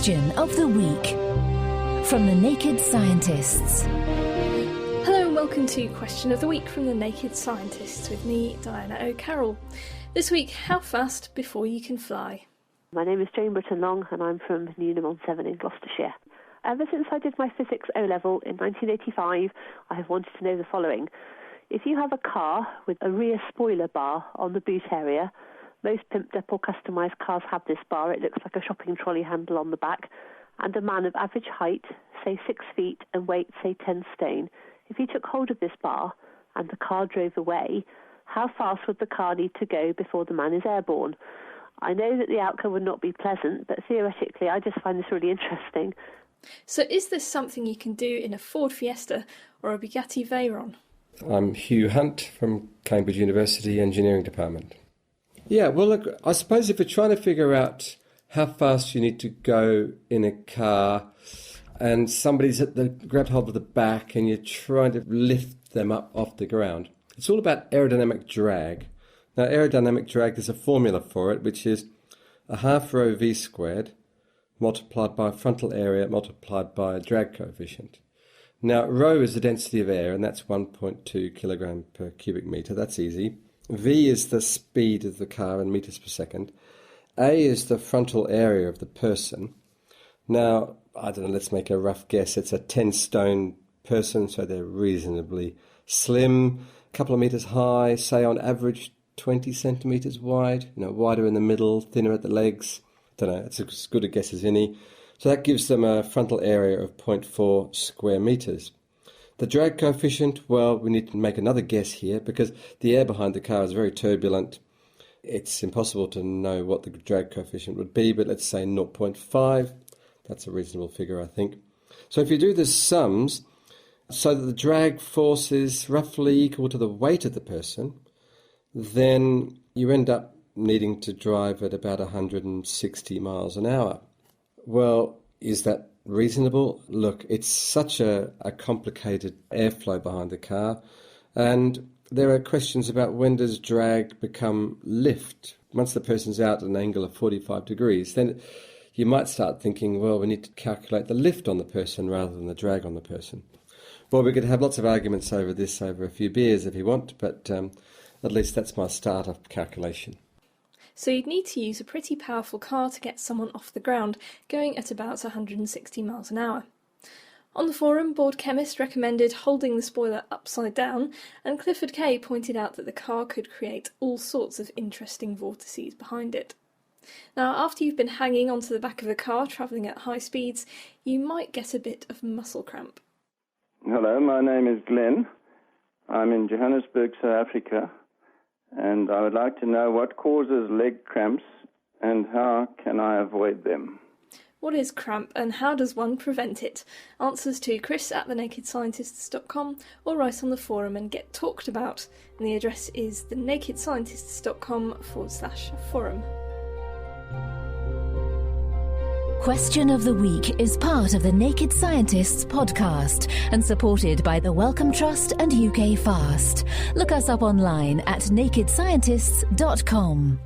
Question of the week from the Naked Scientists. Hello and welcome to Question of the Week from the Naked Scientists with me, Diana O'Carroll. This week, how fast before you can fly? My name is Jane Britton-Long and I'm from Newnham-on-Severn in Gloucestershire. Ever since I did my physics O-level in 1985, I have wanted to know the following. If you have a car with a rear spoiler bar on the boot area, most pimped up or customised cars have this bar. It looks like a shopping trolley handle on the back. And a man of average height, say 6 feet, and weight, say 10 stone, if he took hold of this bar and the car drove away, how fast would the car need to go before the man is airborne? I know that the outcome would not be pleasant, but theoretically I just find this really interesting. So is this something you can do in a Ford Fiesta or a Bugatti Veyron? I'm Hugh Hunt from Cambridge University Engineering Department. Yeah, well, look, I suppose if you're trying to figure out how fast you need to go in a car and somebody's grabbed hold of the back and you're trying to lift them up off the ground, it's all about aerodynamic drag. Now, aerodynamic drag, there's a formula for it, which is a half rho v squared multiplied by frontal area multiplied by a drag coefficient. Now, rho is the density of air, and that's 1.2 kilogram per cubic metre. That's easy. V is the speed of the car in metres per second. A is the frontal area of the person. Now, I don't know, let's make a rough guess. It's a 10-stone person, so they're reasonably slim, a couple of metres high, say on average 20 centimetres wide, wider in the middle, thinner at the legs. Don't know, it's as good a guess as any. So that gives them a frontal area of 0.4 square metres. The drag coefficient, well, we need to make another guess here because the air behind the car is very turbulent. It's impossible to know what the drag coefficient would be, but let's say 0.5. That's a reasonable figure, I think. So if you do the sums, so that the drag force is roughly equal to the weight of the person, then you end up needing to drive at about 160 miles an hour. Well, is that reasonable? Look, it's such a complicated airflow behind the car, and there are questions about when does drag become lift. Once the person's out at an angle of 45 degrees, then you might start thinking, well, we need to calculate the lift on the person rather than the drag on the person. Well, we could have lots of arguments over this over a few beers if you want, but at least that's my starter calculation. So you'd need to use a pretty powerful car to get someone off the ground, going at about 160 miles an hour. On the forum, Board Chemist recommended holding the spoiler upside down, and Clifford Kay pointed out that the car could create all sorts of interesting vortices behind it. Now, after you've been hanging onto the back of a car travelling at high speeds, you might get a bit of muscle cramp. Hello, my name is Glenn. I'm in Johannesburg, South Africa. And I would like to know what causes leg cramps and how can I avoid them? What is cramp and how does one prevent it? Answers to chris@thenakedscientists.com or write on the forum and get talked about. And the address is thenakedscientists.com/forum. Question of the Week is part of the Naked Scientists podcast and supported by the Wellcome Trust and UK Fast. Look us up online at nakedscientists.com.